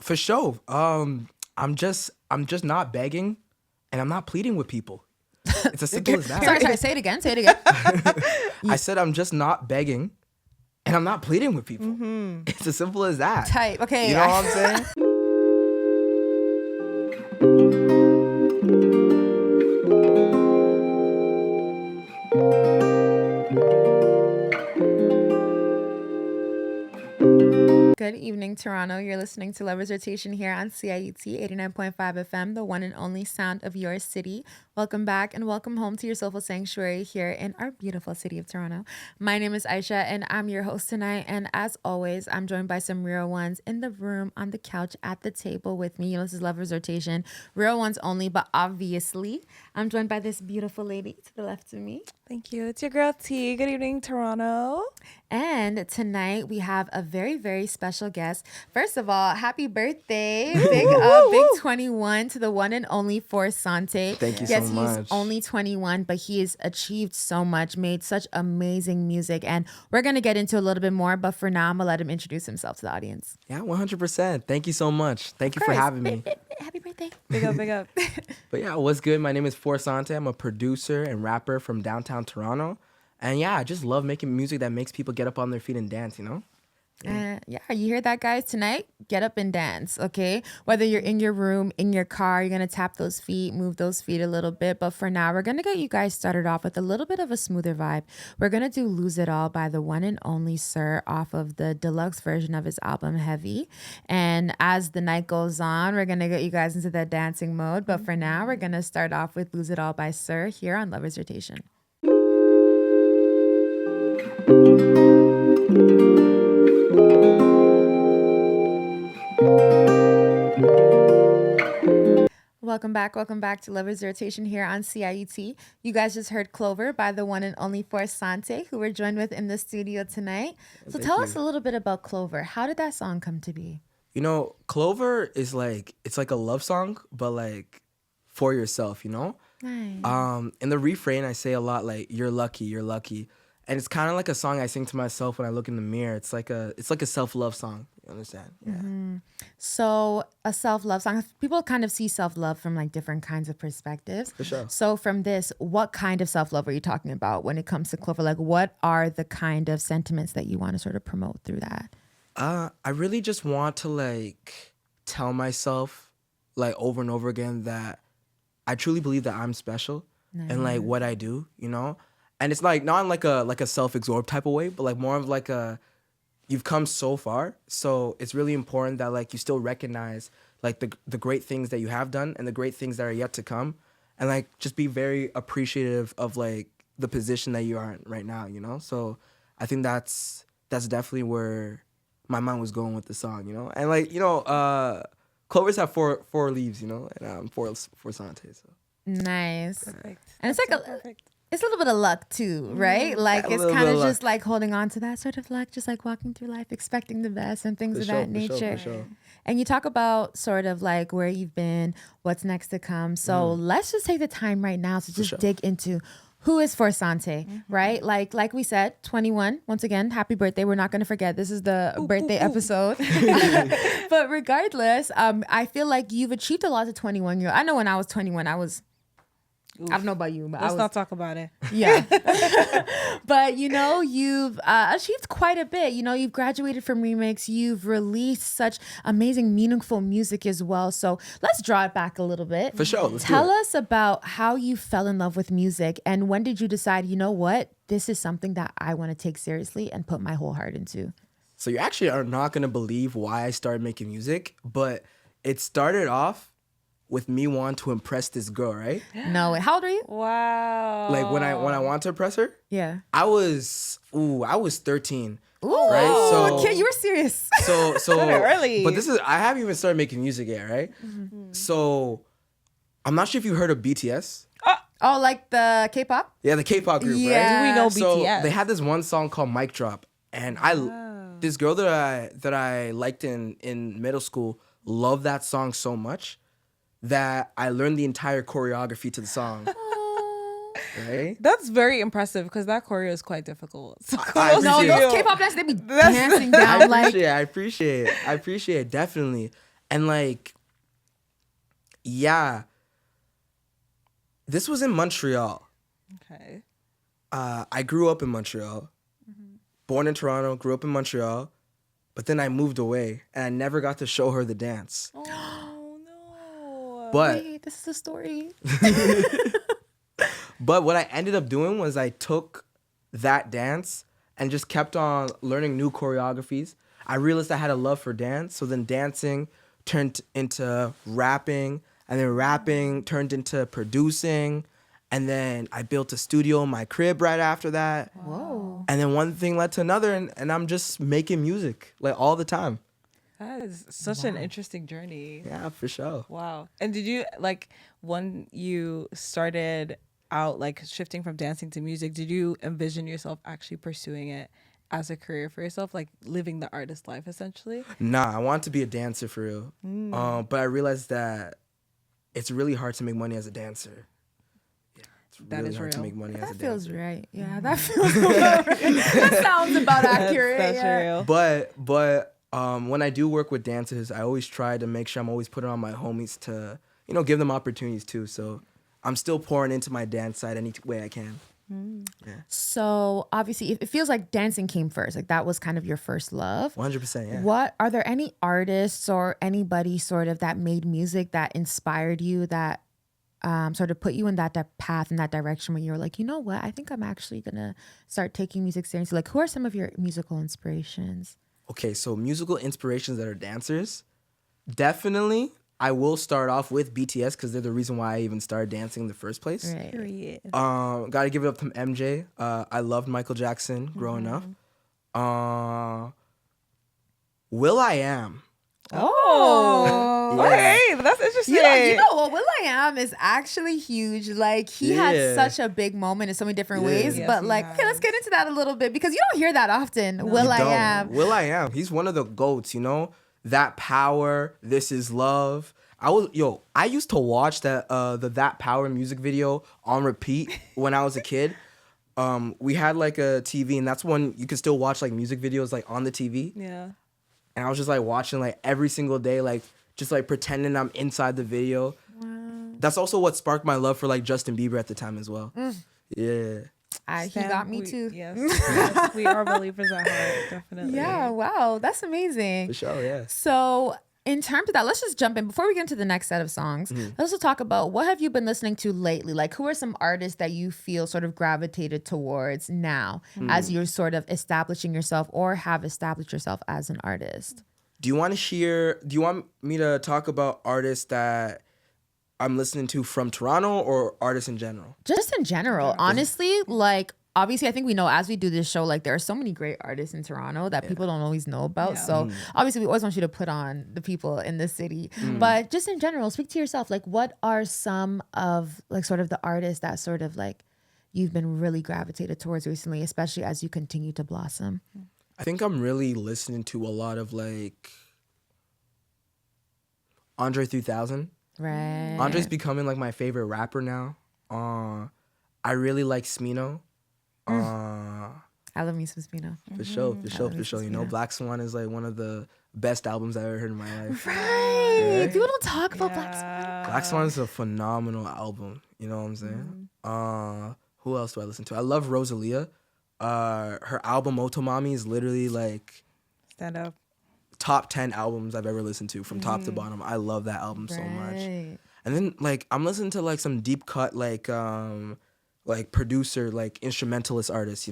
For sure. I'm just not begging, and I'm not pleading with people. It's as simple as that. Sorry, say it again. Say it again. I said I'm just not begging, and I'm not pleading with people. Mm-hmm. It's as simple as that. Type. Okay. You know what I'm saying? Good evening, Toronto. You're listening to Lovers Rotation here on CIUT 89.5 FM, the one and only sound of your city. Welcome back and welcome home to your soulful sanctuary here in our beautiful city of Toronto. My name is Aisha and I'm your host tonight. And as always, I'm joined by some real ones in the room, on the couch, at the table with me. You know, this is Lovers Rotation. Real ones only, but obviously, I'm joined by this beautiful lady to the left of me. Thank you. It's your girl T. Good evening, Toronto. And tonight we have a very, very special guest. First of all, happy birthday. Big 21 to the one and only 4SANTE. Thank you so much. Yes, he's only 21, but he has achieved so much, made such amazing music. And we're going to get into a little bit more, but for now, I'm going to let him introduce himself to the audience. Yeah, 100%. Thank you so much. Thank you for having me. Happy birthday. Big up, big up. But yeah, what's good? My name is 4SANTE. I'm a producer and rapper from downtown Toronto. And yeah, I just love making music that makes people get up on their feet and dance, you know? Yeah, you hear that, guys? Tonight, get up and dance, okay? Whether you're in your room, in your car, you're going to tap those feet, move those feet a little bit. But for now, we're going to get you guys started off with a little bit of a smoother vibe. We're going to do Lose It All by the one and only Sir off of the deluxe version of his album, Heavy. And as the night goes on, we're going to get you guys into that dancing mode. But for now, we're going to start off with Lose It All by Sir here on Lovers Rotation. Welcome back to Lovers Rotation here on CIUT. You guys just heard Clover by the one and only 4SANTE, who we're joined with in the studio tonight. So tell us a little bit about Clover. How did that song come to be? You know, Clover is it's like a love song, but like for yourself, you know? Nice. In the refrain, I say a lot like, you're lucky, you're lucky. And it's kind of like a song I sing to myself when I look in the mirror. It's like a self-love song. You understand? Yeah. Mm-hmm. So a self-love song, people kind of see self-love from like different kinds of perspectives. For sure. So from this, what kind of self-love are you talking about when it comes to Clover? Like, what are the kind of sentiments that you want to sort of promote through that? I really just want to like tell myself like over and over again that I truly believe that I'm special and like what I do, you know? And it's like not in like a self-absorbed type of way, but like more of like you've come so far. So it's really important that like you still recognize like the great things that you have done and the great things that are yet to come. And like just be very appreciative of like the position that you are in right now, you know? So I think that's definitely where my mind was going with the song, you know? And like, you know, clovers have four leaves, you know? And I'm 4SANTE, so. Nice. Perfect. And it's like perfect. It's a little bit of luck too, right? Like it's kind of just luck. like holding on to that sort of luck, just like walking through life, expecting the best and things of that nature. For sure. And you talk about sort of like where you've been, what's next to come. So let's just take the time right now to just dig into who is 4SANTE, right? Like we said, 21. Once again, happy birthday. We're not going to forget. This is the birthday episode. But regardless, I feel like you've achieved a lot as a 21-year-old. I know when I was 21, I don't know about you, but Let's not talk about it. Yeah. But, you know, you've achieved quite a bit. You know, you've graduated from Remix. You've released such amazing, meaningful music as well. So let's draw it back a little bit. For sure. Let's Tell do it. us about how you fell in love with music and when did you decide, you know what, this is something that I want to take seriously and put my whole heart into? So you actually are not going to believe why I started making music, but it started off with me wanting to impress this girl, right? No way. How old are you? Wow. Like when I wanted to impress her, Yeah. I was 13. Ooh, Right? So- kid, you were serious. So Early. But I haven't even started making music yet, right? Mm-hmm. So I'm not sure if you heard of BTS. Oh, like the K-pop? Yeah, the K-pop group, Yeah. right? We know So BTS. they had this one song called Mic Drop, and this girl that I liked in middle school loved that song so much that I learned the entire choreography to the song. Right? That's very impressive because that choreo is quite difficult. So I kudos No, to appreciate those you. K-pop dancers, they be dancing down like... I appreciate it, definitely. And like, yeah, this was in Montreal. Okay. I grew up in Montreal, born in Toronto, grew up in Montreal, but then I moved away and I never got to show her the dance. Oh no. But Wait, this is a story. But what I ended up doing was I took that dance and just kept on learning new choreographies. I realized I had a love for dance, so then dancing turned into rapping, and then rapping turned into producing, and then I built a studio in my crib right after that. Whoa. And then one thing led to another, and I'm just making music like all the time. That is such an interesting journey. Yeah, for sure. Wow. And did you like when you started out like shifting from dancing to music, did you envision yourself actually pursuing it as a career for yourself, like living the artist life essentially? Nah, I want to be a dancer for real. But I realized that it's really hard to make money as a dancer. Yeah, it's That really is hard to real. make money as That a feels dancer. right. Yeah, that feels about right. That sounds about accurate. That's yeah. real. But when I do work with dancers, I always try to make sure I'm always putting on my homies to, give them opportunities too. So I'm still pouring into my dance side any way I can. So obviously, it feels like dancing came first. Like that was kind of your first love. 100%, yeah. What are there any artists or anybody sort of that made music that inspired you, that sort of put you in that path, in that direction where you were like, you know what, I think I'm actually gonna start taking music seriously? Like, who are some of your musical inspirations? Okay, so musical inspirations that are dancers. Definitely, I will start off with BTS because they're the reason why I even started dancing in the first place. Right. Period. Gotta give it up to MJ. I loved Michael Jackson growing up. Will I Am. Oh, Yeah. okay, that's interesting. You know what? will.i.am is actually huge. Like he had Yeah. such a big moment in so many different Yeah. ways. Yes, but he like, okay, let's has. get into that a little bit because you don't hear that often. You will.i.am. don't. Will I Am. He's one of the GOATs, That Power, This Is Love. I used to watch that Power music video on repeat when I was a kid. We had like a TV, and that's when you could still watch like music videos like on the TV. Yeah. And I was just like watching like every single day, like just like pretending I'm inside the video. Wow. That's also what sparked my love for like Justin Bieber at the time as well. Yeah. He Stan, got me too. Yes, yes, we are believers at heart, definitely. Yeah, wow, that's amazing. For sure, yeah. So, in terms of that, let's just jump in before we get into the next set of songs. Let's also talk about what have you been listening to lately? Like, who are some artists that you feel sort of gravitated towards now as you're sort of establishing yourself or have established yourself as an artist? Do you want me to talk about artists that I'm listening to from Toronto or artists in general? Just in general, honestly, like obviously I think we know as we do this show, like there are so many great artists in Toronto that people don't always know about. Yeah. So obviously we always want you to put on the people in the city. But just in general, speak to yourself. Like what are some of like sort of the artists that sort of like you've been really gravitated towards recently, especially as you continue to blossom? I think I'm really listening to a lot of like Andre 3000. Right. Andre's becoming like my favorite rapper now. I really like Smino. I love me some Spino. For sure. Smino. Black Swan is like one of the best albums I've ever heard in my life. Right. Yeah. People don't talk about Black Swan. Black Swan is a phenomenal album. You know what I'm saying? Who else do I listen to? I love Rosalia. Her album Otomami is literally like Stand up. top 10 albums I've ever listened to from top to bottom. I love that album so much. Right. And then like I'm listening to like some deep cut like producer, like instrumentalist artists,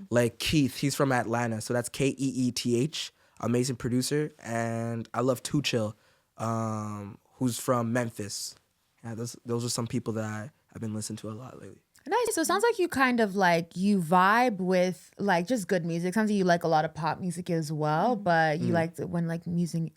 like Keith. He's from Atlanta, so that's Keeth. Amazing producer. And I love Too Chill, who's from Memphis. Yeah, those are some people that I've been listening to a lot lately. Nice. So it sounds like you kind of like you vibe with like just good music. Sounds like you like a lot of pop music as well, but you like when like music,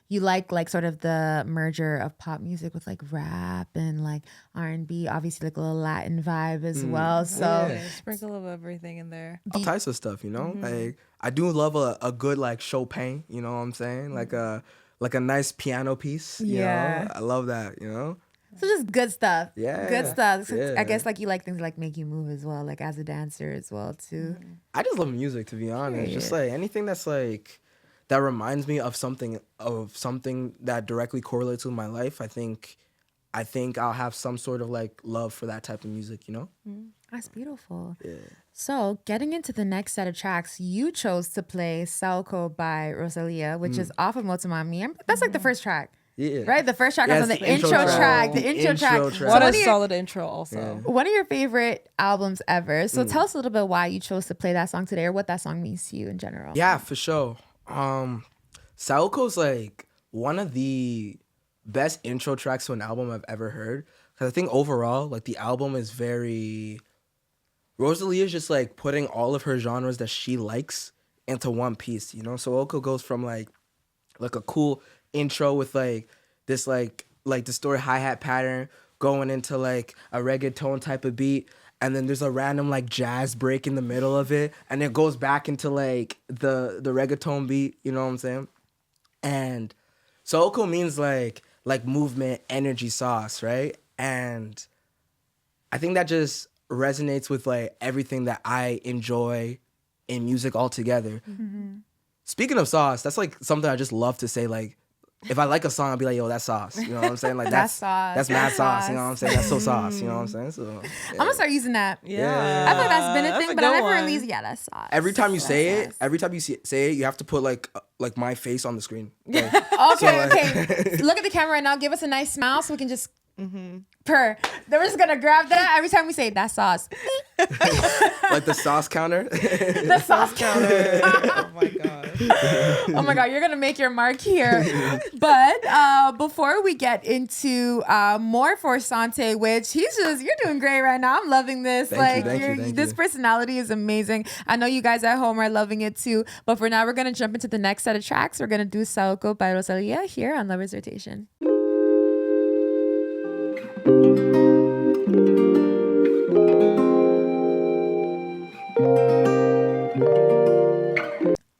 you like sort of the merger of pop music with like rap and like R&B, obviously like a little Latin vibe as well. So Yeah, sprinkle of everything in there. All types of stuff, Like I do love a good like Chopin, you know what I'm saying? Like a nice piano piece. Yeah. I love that, So just good stuff. Yeah, Good stuff. So yeah. I guess like you like things like make you move as well, like as a dancer as well too. I just love music, to be honest. Just like anything that's like that reminds me of something that directly correlates with my life, I think I'll have some sort of like love for that type of music, you know? That's beautiful. Yeah. So, getting into the next set of tracks, you chose to play Saoko by Rosalia, which is off of Motomami. That's like the first track. Yeah. Right? The first track Yeah, was on it's the intro track. The intro track. intro track. What So a solid intro also. one of your favorite albums ever. So tell us a little bit why you chose to play that song today or what that song means to you in general. Yeah, for sure. Saoko's like one of the best intro tracks to an album I've ever heard. Because I think overall, like the album is very... Rosalie is just like putting all of her genres that she likes into one piece, you know? So Saoko goes from like a cool intro with like this like distorted hi-hat pattern going into like a reggaeton type of beat, and then there's a random like jazz break in the middle of it, and it goes back into like the reggaeton beat, you know what I'm saying? And Saoko means like movement, energy, sauce, right? And I think that just resonates with like everything that I enjoy in music altogether. Speaking of sauce, that's like something I just love to say. Like, if I like a song, I'll be like, yo, that's sauce. You know what I'm saying? Like, That's sauce. That's mad That's sauce. You know sauce. what I'm saying? That's so sauce. You know what I'm saying? So, yeah. I'm gonna start using that. Yeah. I feel like that's been a thing, a but I good never one. released. Yeah, that's sauce. Every time you say That's it, say it, you have to put like my face on the screen. Like, sauce. so, like- Okay. Look at the camera right now. Give us a nice smile so we can just purr. Then we're just gonna grab that every time we say that sauce. like the sauce counter. The sauce counter. Oh my god. Oh my God, you're gonna make your mark here. But before we get into more 4SANTE, which you're doing great right now. I'm loving this. Thank you. This personality is amazing. I know you guys at home are loving it too. But for now, we're gonna jump into the next set of tracks. We're gonna do Saoko by Rosalia here on Lover's Rotation.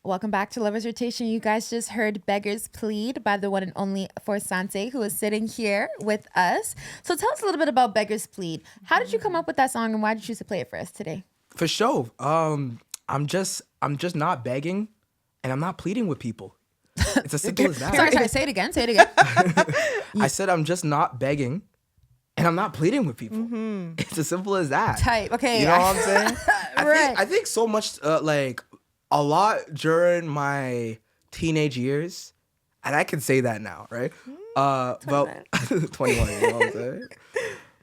Welcome back to Lover's Rotation. You guys just heard Beggar's Plead by the one and only 4SANTE, who is sitting here with us. So tell us a little bit about Beggar's Plead. How did you come up with that song and why did you choose to play it for us today? For sure. I'm just not begging, and I'm not pleading with people. It's as simple as that. Sorry, say it again. I said I'm just not begging, and I'm not pleading with people. It's as simple as that. Type. Okay. You know what I'm saying? Right. I think so much, like a lot during my teenage years, and I can say that now, right? But 21, you know what I'm saying?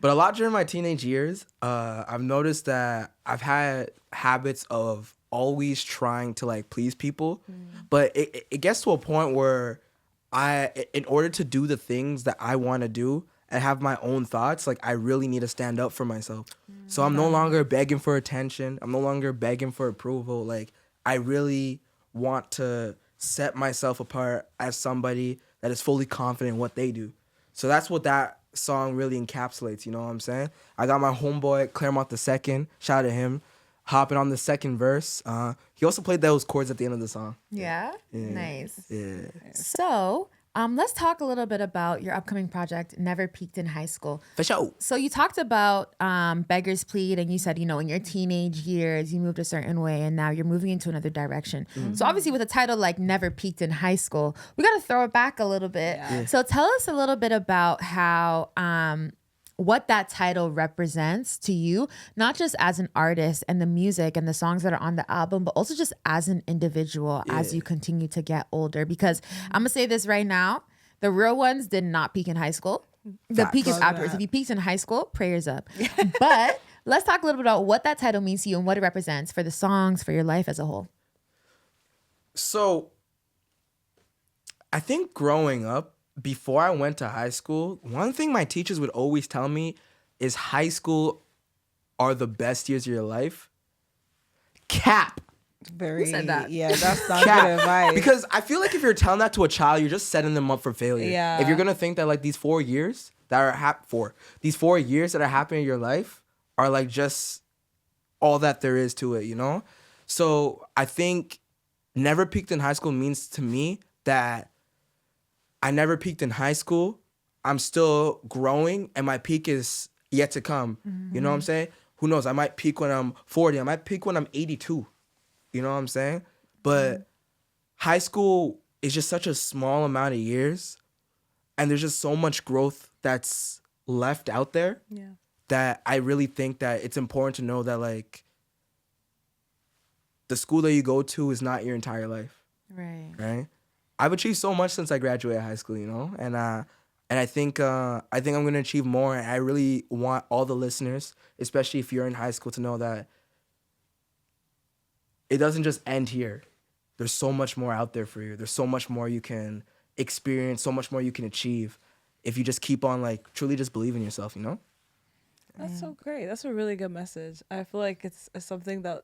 But a lot during my teenage years, I've noticed that I've had habits of always trying to like please people, but it gets to a point where in order to do the things that I want to do and have my own thoughts, like I really need to stand up for myself. So I'm no longer begging for attention. I'm no longer begging for approval. Like I really want to set myself apart as somebody that is fully confident in what they do. So that's what that song really encapsulates, you know what I'm saying? I got my homeboy Claremont the Second, shout out to him, hopping on the second verse. He also played those chords at the end of the song. Yeah? Nice. Yeah. So let's talk a little bit about your upcoming project, Never Peaked in High School. For sure. So you talked about Beggar's Plead, and you said, you know, in your teenage years, you moved a certain way, and now you're moving into another direction. So obviously with a title like Never Peaked in High School, we got to throw it back a little bit. Yeah. So tell us a little bit about how, what that title represents to you, not just as an artist and the music and the songs that are on the album, but also just as an individual as you continue to get older. Because I'm going to say this right now, the real ones did not peak in high school. The peak is afterwards. If you peaked in high school, prayers up. But let's talk a little bit about what that title means to you and what it represents for the songs, for your life as a whole. So I think growing up, before I went to high school, one thing my teachers would always tell me is high school are the best years of your life. Cap. Very. Who said that? Yeah, that's not Cap. good advice. Because I feel like if you're telling that to a child, you're just setting them up for failure. Yeah. If you're gonna think that like these 4 years that are these 4 years that are happening in your life are like just all that there is to it, you know? So I think Never Peaked in High School means to me that I never peaked in high school. I'm still growing, and my peak is yet to come. You know what I'm saying? Who knows? I might peak when I'm 40. I might peak when I'm 82. You know what I'm saying? But high school is just such a small amount of years, and there's just so much growth that's left out there Yeah. that I really think that it's important to know that like the school that you go to is not your entire life, Right. right? I've achieved so much since I graduated high school, and I think I'm gonna achieve more. And I really want all the listeners, especially if you're in high school, to know that it doesn't just end here. There's so much more out there for you. There's so much more you can experience, so much more you can achieve if you just keep on like truly just believe in yourself, That's so great. That's a really good message. I feel like it's something that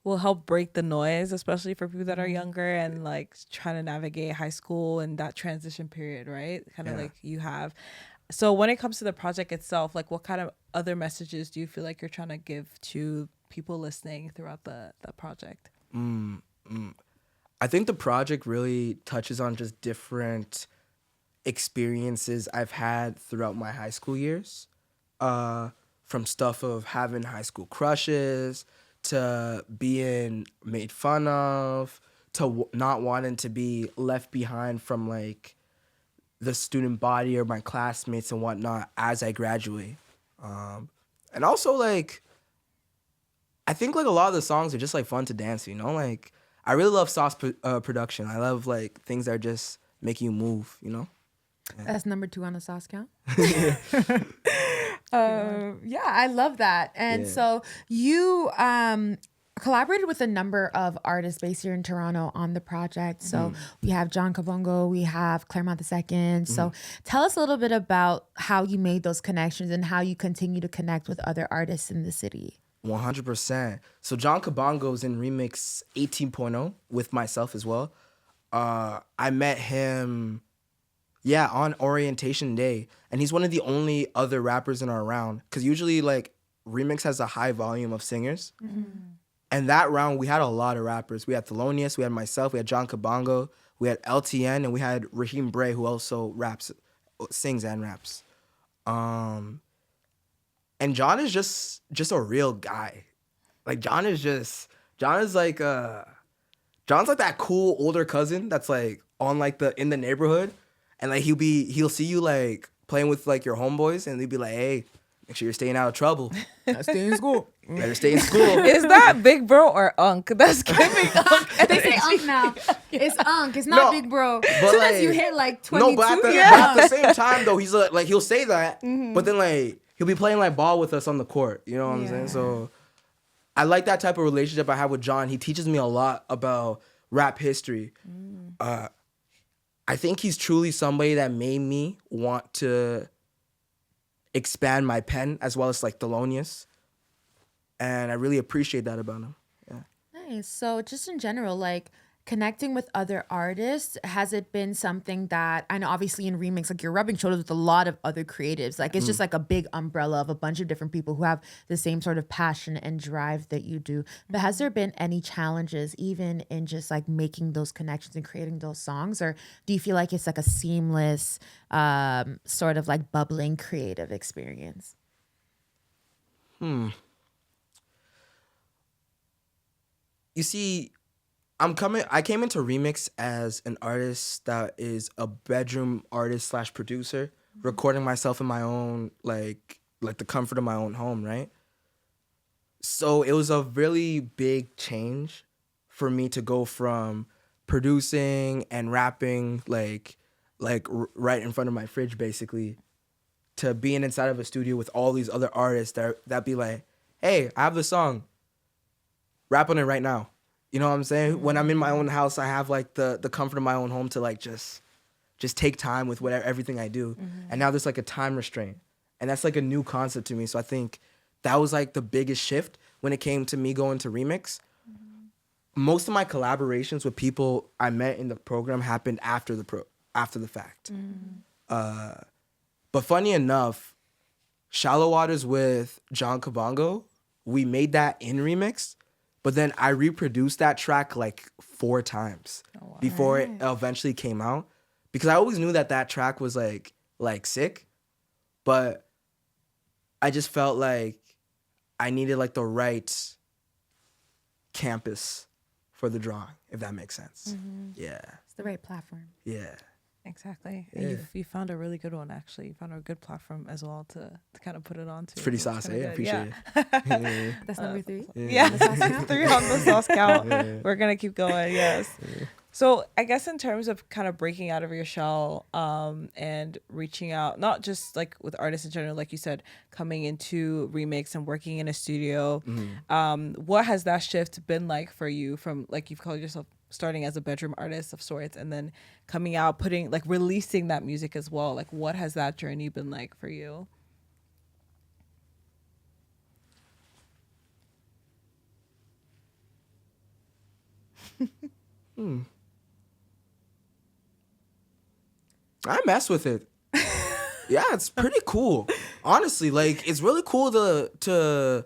will help break the noise, especially for people that are younger and like trying to navigate high school and that transition period, right? Kind of like you have. So when it comes to the project itself, like what kind of other messages do you feel like you're trying to give to people listening throughout the project? I think the project really touches on just different experiences I've had throughout my high school years. From stuff of having high school crushes to being made fun of to not wanting to be left behind from like the student body or my classmates and whatnot as I graduate. And also like, I think like a lot of the songs are just like fun to dance, like I really love sauce production. I love like things that are just making you move, That's number 2 on the sauce count. Yeah, I love that. And so you collaborated with a number of artists based here in Toronto on the project. So we have John Kabongo, we have Claremont II. So tell us a little bit about how you made those connections and how you continue to connect with other artists in the city. 100%. So John Kabongo's in Remix 18.0 with myself as well. I met him, on orientation day. And he's one of the only other rappers in our round. Because usually, like, Remix has a high volume of singers. And that round, we had a lot of rappers. We had Thelonious, we had myself, we had John Kabongo, we had LTN, and we had Raheem Bray, who also sings and raps. And John is just a real guy. Like, John's like that cool older cousin that's, like, on, like, in the neighborhood. And like he'll see you like playing with like your homeboys, and they'd be like, "Hey, make sure you're staying out of trouble. Stay in school. Better stay in school." Is that big bro or unk? That's giving unk. They say unk now. It's unk. It's not big bro. As soon as you hit like 22, no, but at the same time though, he's like he'll say that, but then like he'll be playing like ball with us on the court. You know what I'm saying? So I like that type of relationship I have with John. He teaches me a lot about rap history. I think he's truly somebody that made me want to expand my pen as well as like Thelonious. And I really appreciate that about him. Yeah. Nice. So just in general, like connecting with other artists, has it been something that, I know obviously in Remix, like you're rubbing shoulders with a lot of other creatives. Like it's just like a big umbrella of a bunch of different people who have the same sort of passion and drive that you do. But has there been any challenges even in just like making those connections and creating those songs? Or do you feel like it's like a seamless sort of like bubbling creative experience? You see, I came into Remix as an artist that is a bedroom artist / producer, recording myself in my own, like the comfort of my own home, right? So it was a really big change for me to go from producing and rapping like right in front of my fridge, basically, to being inside of a studio with all these other artists that be like, "Hey, I have this song. Rap on it right now." You know what I'm saying? When I'm in my own house, I have like the comfort of my own home to like just take time with everything I do. And now there's like a time restraint. And that's like a new concept to me. So I think that was like the biggest shift when it came to me going to Remix. Most of my collaborations with people I met in the program happened after the fact. But funny enough, Shallow Waters with John Kabongo, we made that in Remix. But then I reproduced that track like 4 times before it eventually came out, because I always knew that track was like sick, but I just felt like I needed like the right campus for the drawing, if that makes sense. Yeah. It's the right platform. Yeah. Exactly. Yeah. And you found a really good one, actually. You found a good platform as well to kind of put it onto. It's pretty So saucy. kinda I good. appreciate it. That's number 3. Yeah. On the sauce count? 3 on the sauce count. We're going to keep going. Yes. So I guess in terms of kind of breaking out of your shell and reaching out, not just like with artists in general, like you said, coming into remix and working in a studio, what has that shift been like for you from, like, you've called yourself starting as a bedroom artist of sorts and then coming out, putting, like, releasing that music as well? Like, what has that journey been like for you? I mess with it. Yeah, it's pretty cool. Honestly, like, it's really cool to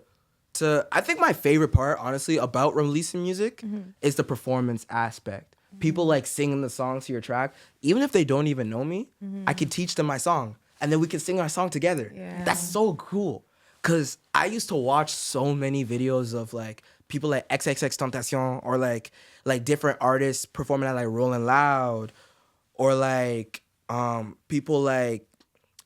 I think my favorite part, honestly, about releasing music is the performance aspect. People like singing the songs to your track, even if they don't even know me, I could teach them my song and then we can sing our song together. Yeah. That's so cool. Cause I used to watch so many videos of like people like XXXTentacion or like different artists performing at like Rolling Loud or like people like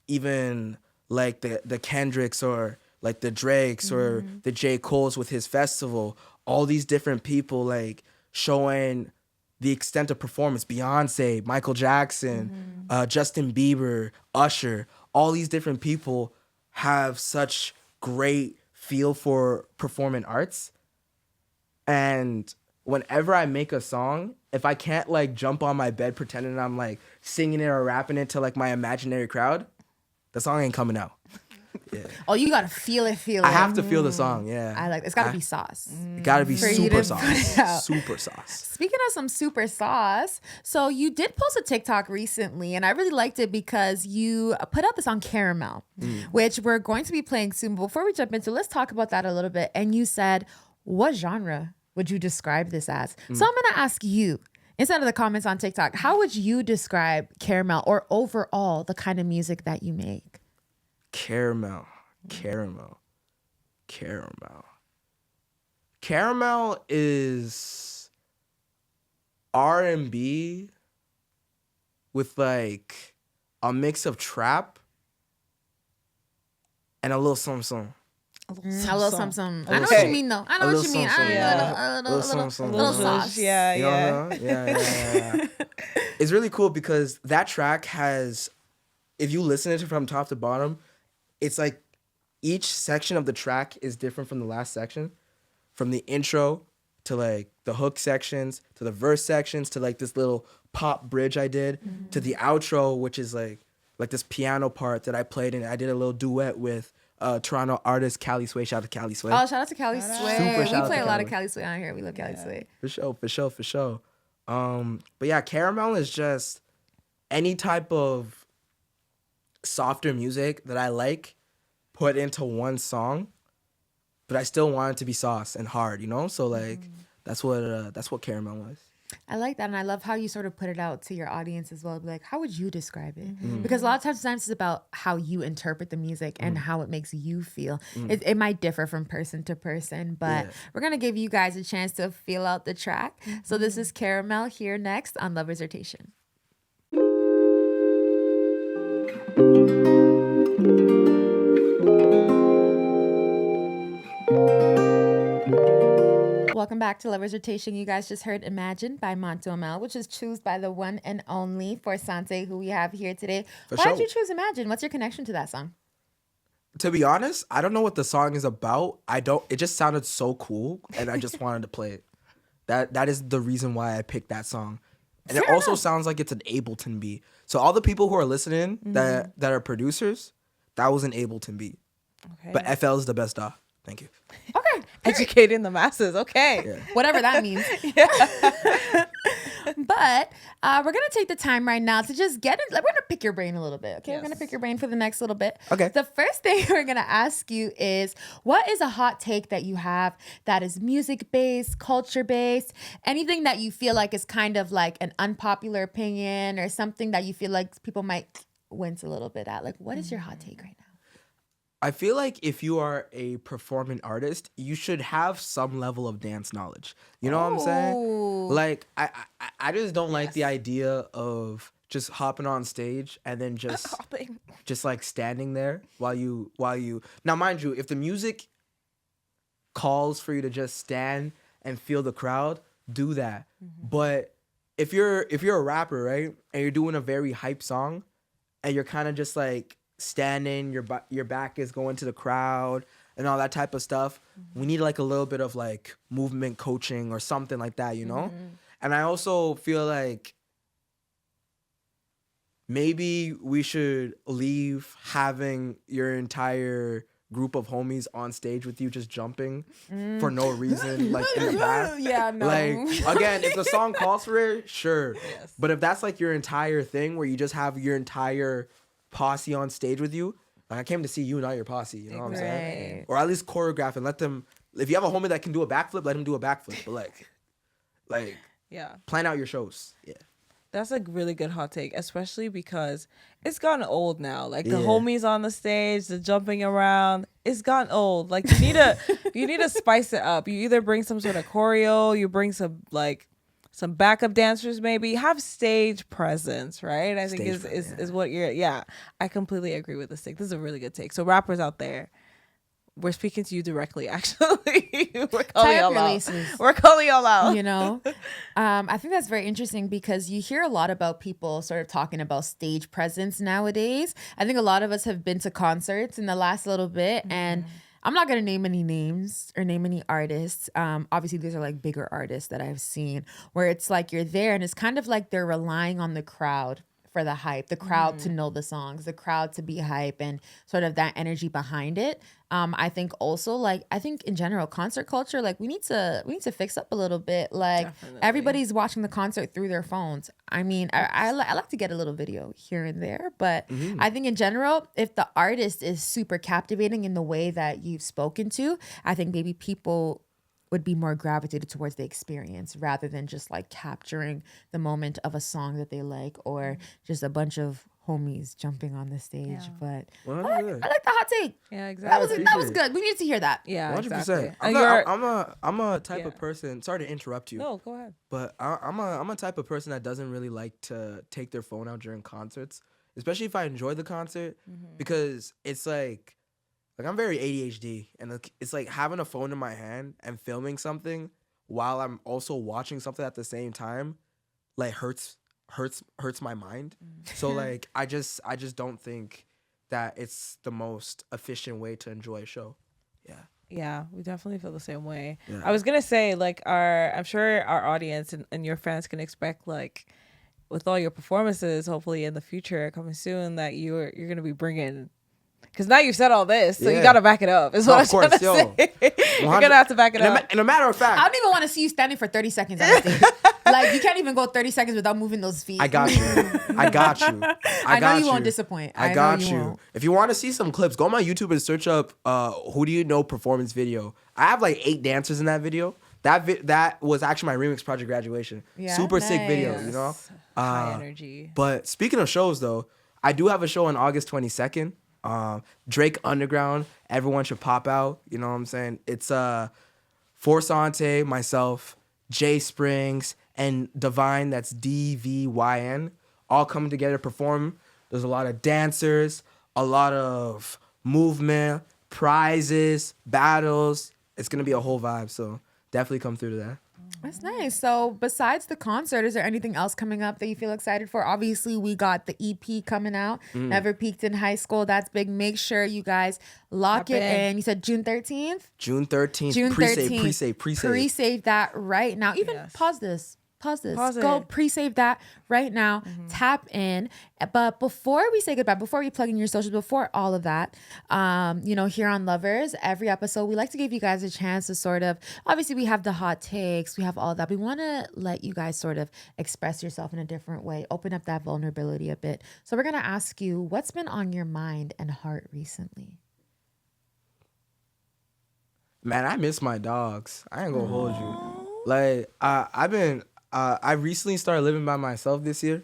even like the Kendricks or like the Drakes or the J. Cole's with his festival. All these different people like showing the extent of performance. Beyonce, Michael Jackson, Justin Bieber, Usher. All these different people have such great feel for performing arts. And whenever I make a song, if I can't like jump on my bed pretending I'm like singing it or rapping it to like my imaginary crowd, the song ain't coming out. Yeah. Oh, you gotta feel it. I have to feel the song, yeah. I like it's gotta be sauce. It gotta be For you super to sauce. put it out. Super sauce. Speaking of some super sauce, so you did post a TikTok recently, and I really liked it because you put out the song Caramel, which we're going to be playing soon. But before we jump into, let's talk about that a little bit. And you said, what genre would you describe this as? So I'm gonna ask you, instead of the comments on TikTok, how would you describe Caramel or overall the kind of music that you make? Caramel is R&B with like a mix of trap and a little something. A little something. I know Okay. what you mean, though. I know A what you little mean. something, A Little little something. little sauce. Yeah, You yeah. know? Yeah. It's really cool because that track has, if you listen to it from top to bottom, it's like each section of the track is different from the last section. From the intro to like the hook sections to the verse sections to like this little pop bridge I did to the outro, which is like this piano part that I played and I did a little duet with Toronto artist Cali Sway. Shout out to Cali Sway. Oh, shout out to Cali Sway. Super We shout out play to a lot Cali. of Cali Sway on here. We love Cali Sway. For sure. But yeah, Caramel is just any type of softer music that I like put into one song, but I still want it to be sauce and hard, you know? So like that's what Caramel was. I like that, and I love how you sort of put it out to your audience as well. Be like, how would you describe it? Because a lot of times it's about how you interpret the music and how it makes you feel. It might differ from person to person, but we're gonna give you guys a chance to feel out the track. So this is Caramel here next on Lover's Rotation. Welcome back to Lover's Rotation. You guys just heard Imagine by Montomel, which is chosen by the one and only 4SANTE, who we have here today. Why did you choose Imagine? What's your connection to that song? To be honest, I don't know what the song is about. It just sounded so cool and I just wanted to play it. That is the reason why I picked that song. And it also sounds like it's an Ableton beat. So all the people who are listening that are producers, that was an Ableton beat. Okay. But FL is the best dog. Thank you. Okay. Educating the masses. Okay. Yeah. Whatever that means. But we're going to take the time right now to just we're going to pick your brain a little bit. Okay. Yes. We're going to pick your brain for the next little bit. Okay. The first thing we're going to ask you is, what is a hot take that you have that is music-based, culture-based, anything that you feel like is kind of like an unpopular opinion or something that you feel like people might wince a little bit at? Like, what is your hot take right now? I feel like if you are a performing artist, you should have some level of dance knowledge. You know what I'm saying? Oh. Like I just don't like the Yes. idea of just hopping on stage and then just like standing there while you now, mind you, if the music calls for you to just stand and feel the crowd, do that. But if you're a rapper, right, and you're doing a very hype song and you're kind of just like standing, your back is going to the crowd and all that type of stuff, we need like a little bit of like movement coaching or something like that, you know? And I also feel like maybe we should leave having your entire group of homies on stage with you just jumping for no reason, like in the past. Yeah, no. Like, again, if the song calls for it, sure. Yes. But if that's like your entire thing where you just have your entire posse on stage with you, like, I came to see you, not your posse, you know what I'm saying? Right. Or at least choreograph and let them, if you have a homie that can do a backflip, let him do a backflip. But like Yeah. plan out your shows. Yeah. That's a really good hot take, especially because it's gotten old now. Like the Yeah. homies on the stage, the jumping around, it's gotten old. Like you need to spice it up. You either bring some sort of choreo, you bring some backup dancers, maybe have stage presence, right? I think is what you're. Yeah, I completely agree with this take. This is a really good take. So rappers out there, we're speaking to you directly. Actually, we're calling y'all out. We're calling y'all out. You know, I think that's very interesting because you hear a lot about people sort of talking about stage presence nowadays. I think a lot of us have been to concerts in the last little bit, and I'm not gonna name any names or name any artists. Obviously, these are like bigger artists that I've seen where it's like you're there, and it's kind of like they're relying on the crowd for the hype, the crowd to know the songs, the crowd to be hype, and sort of that energy behind it. I think also, like, I think in general, concert culture, like we need to fix up a little bit. Like everybody's watching the concert through their phones. I mean, I like to get a little video here and there, but I think in general, if the artist is super captivating in the way that you've spoken to, I think maybe people would be more gravitated towards the experience rather than just like capturing the moment of a song that they like or just a bunch of homies jumping on the stage. But I like the hot take. Yeah, exactly. That was good. We needed to hear that. Yeah, 100%. exactly. I'm a type of person. Sorry to interrupt you. No, go ahead. But I'm a type of person that doesn't really like to take their phone out during concerts, especially if I enjoy the concert, because it's like I'm very ADHD, and it's like having a phone in my hand and filming something while I'm also watching something at the same time, like hurts my mind. So like I just don't think that it's the most efficient way to enjoy a show. Yeah. Yeah, we definitely feel the same way. Yeah. I was gonna say, like, I'm sure our audience and your fans can expect, like, with all your performances, hopefully in the future coming soon, that you're gonna be bringing. Because now you've said all this, so you got to back it up. Is what I'm trying to say. You're going to have to back it up. And a matter of fact, I don't even want to see you standing for 30 seconds on stage. Like, you can't even go 30 seconds without moving those feet. I got you. I know you won't disappoint. I got you. If you want to see some clips, go on my YouTube and search up Who Do You Know performance video. I have like 8 dancers in that video. That was actually my remix project graduation. Yeah, Super nice. sick video, you know? High energy. But speaking of shows, though, I do have a show on August 22nd. Drake Underground, everyone should pop out. You know what I'm saying? It's 4SANTE, myself, Jay Springs, and Divine. That's DVYN. All coming together to perform. There's a lot of dancers, a lot of movement, prizes, battles. It's gonna be a whole vibe. So definitely come through to that. That's nice. So besides the concert, is there anything else coming up that you feel excited for? Obviously, we got the EP coming out, Never Peaked in High School. That's big. Make sure you guys lock it in. You said June 13th? June 13th. June 13th. Pre-save. Pre-save that right now. Even pause this. Go pre-save that right now. Tap in. But before we say goodbye, before we plug in your socials, before all of that, here on Lovers, every episode, we like to give you guys a chance to sort of, obviously we have the hot takes, we have all that. We want to let you guys sort of express yourself in a different way, open up that vulnerability a bit. So we're going to ask you, what's been on your mind and heart recently? Man, I miss my dogs. I ain't gonna hold you. Like, I recently started living by myself this year,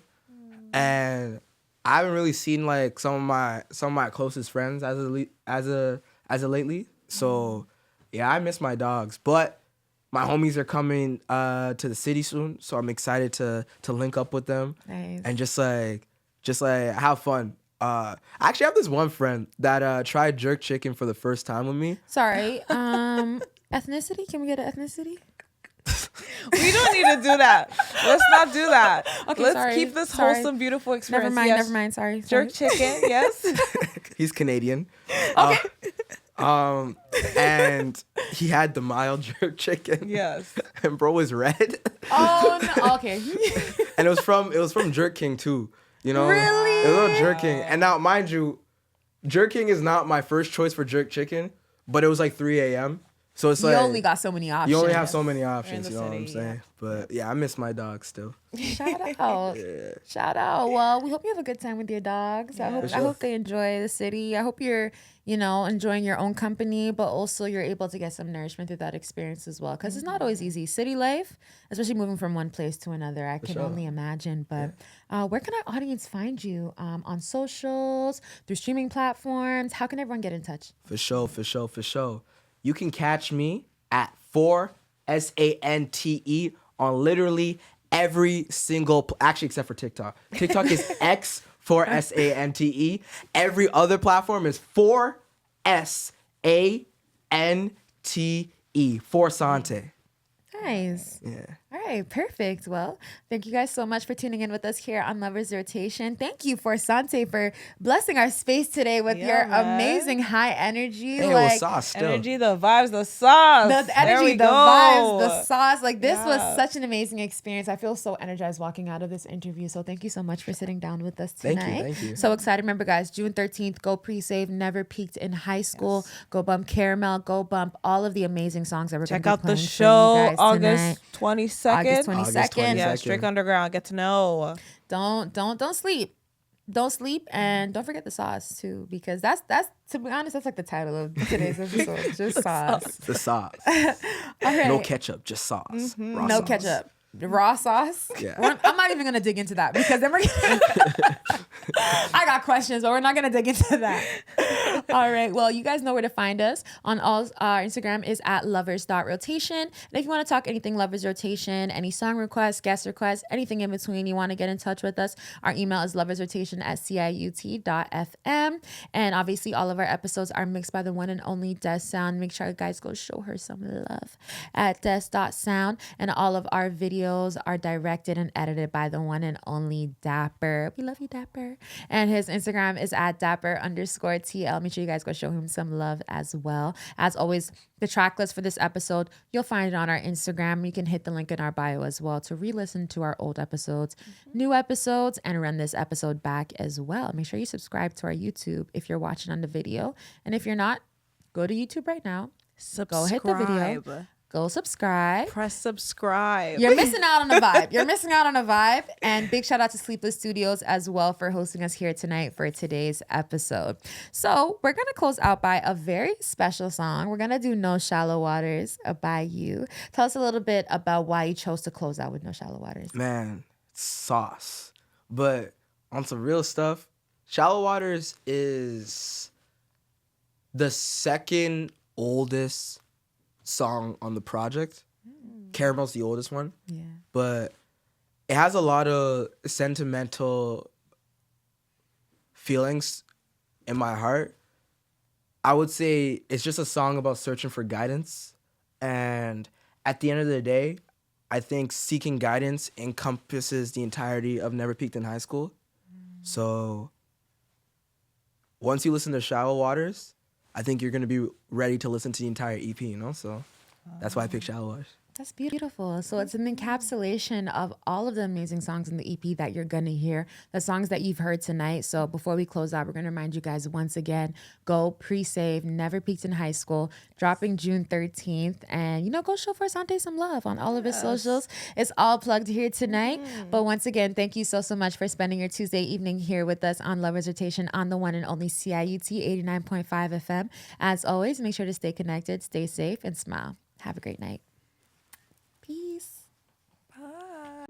and I haven't really seen like some of my closest friends as of lately. So yeah, I miss my dogs. But my homies are coming to the city soon, so I'm excited to link up with them. Nice. And just like have fun. I actually have this one friend that tried jerk chicken for the first time with me. Sorry. Ethnicity? Can we get an ethnicity? We don't need to do that. Let's not do that. Okay, Let's sorry, keep this sorry. wholesome, beautiful experience. Never mind. Yes. Never mind. Sorry. Jerk chicken, yes. He's Canadian. Okay. And he had the mild jerk chicken. Yes. And bro was red. Oh no. Okay. And it was from Jerk King too. You know? Really? It was on Jerk King. And now mind you, Jerk King is not my first choice for jerk chicken, but it was like 3 a.m. So it's You like only got so many options. you only have so many in options, the you know what city, I'm saying? yeah. But yeah, I miss my dog still. Shout out. Shout out. Well, we hope you have a good time with your dogs. I For sure. hope they enjoy the city. I hope you're, enjoying your own company, but also you're able to get some nourishment through that experience as well. Because it's not always easy. City life, especially moving from one place to another, I can sure. only imagine. But where can our audience find you? On socials, through streaming platforms? How can everyone get in touch? For sure. You can catch me at 4SANTE on literally every single, actually except for TikTok. TikTok is X4SANTE. Every other platform is 4SANTE. 4SANTE. Nice. Yeah. All right, perfect. Well, thank you guys so much for tuning in with us here on Lovers Rotation. Thank you 4SANTE for blessing our space today with your man. amazing high energy. Hey, well, sauce still. Energy, the vibes, the sauce. The There energy, we the go. vibes, the sauce. Like this was Yeah. such an amazing experience. I feel so energized walking out of this interview. So thank you so much for sitting down with us tonight. Thank you. So excited. Remember, guys, June 13th, go pre-save, Never Peaked in High School. Go bump Caramel, go bump all of the amazing songs that we're going Check to be out the playing for you show guys tonight. August 22nd. August 22nd. Yeah, 22nd. Strict Underground. Get to know. Don't sleep. Don't sleep, and don't forget the sauce too, because that's to be honest, that's like the title of today's episode. Just sauce. The sauce. All right. No ketchup, just sauce. Raw No sauce. ketchup. The raw sauce. Yeah. I'm not even gonna dig into that because then we're I got questions, but we're not gonna dig into that. All right. Well, you guys know where to find us. On all our Instagram is at lovers.rotation. And if you want to talk anything Lovers Rotation, any song requests, guest requests, anything in between, you want to get in touch with us, our email is loversrotation@ciut.fm. And obviously all of our episodes are mixed by the one and only Des Sound. Make sure you guys go show her some love at des.sound. And all of our videos are directed and edited by the one and only Dapper. We love you, Dapper. And his Instagram is at Dapper_TL. Make sure you guys go show him some love as well. As always, the track list for this episode, you'll find it on our Instagram. You can hit the link in our bio as well to re-listen to our old episodes, new episodes, and run this episode back as well. Make sure you subscribe to our YouTube if you're watching on the video. And if you're not, go to YouTube right now. Go hit the video. Go subscribe. Press subscribe. You're missing out on a vibe. You're missing out on a vibe. And big shout out to Sleepless Studios as well for hosting us here tonight for today's episode. So we're going to close out by a very special song. We're going to do No Shallow Waters by you. Tell us a little bit about why you chose to close out with No Shallow Waters. Man, sauce. But on some real stuff, Shallow Waters is the second oldest song on the project. Caramel's the oldest one. Yeah. But it has a lot of sentimental feelings in my heart. I would say it's just a song about searching for guidance. And at the end of the day, I think seeking guidance encompasses the entirety of Never Peaked in High School. So once you listen to Shallow Waters, I think you're going to be ready to listen to the entire EP, you know? So that's why I picked Shallow Waters. That's beautiful. So it's an encapsulation of all of the amazing songs in the EP that you're going to hear, the songs that you've heard tonight. So before we close out, we're going to remind you guys once again, go pre-save Never Peaked in High School, dropping June 13th. And, go show 4SANTE some love on all of his socials. It's all plugged here tonight. But once again, thank you so much for spending your Tuesday evening here with us on Lovers Rotation on the one and only CIUT 89.5 FM. As always, make sure to stay connected, stay safe, and smile. Have a great night. Peace. Bye.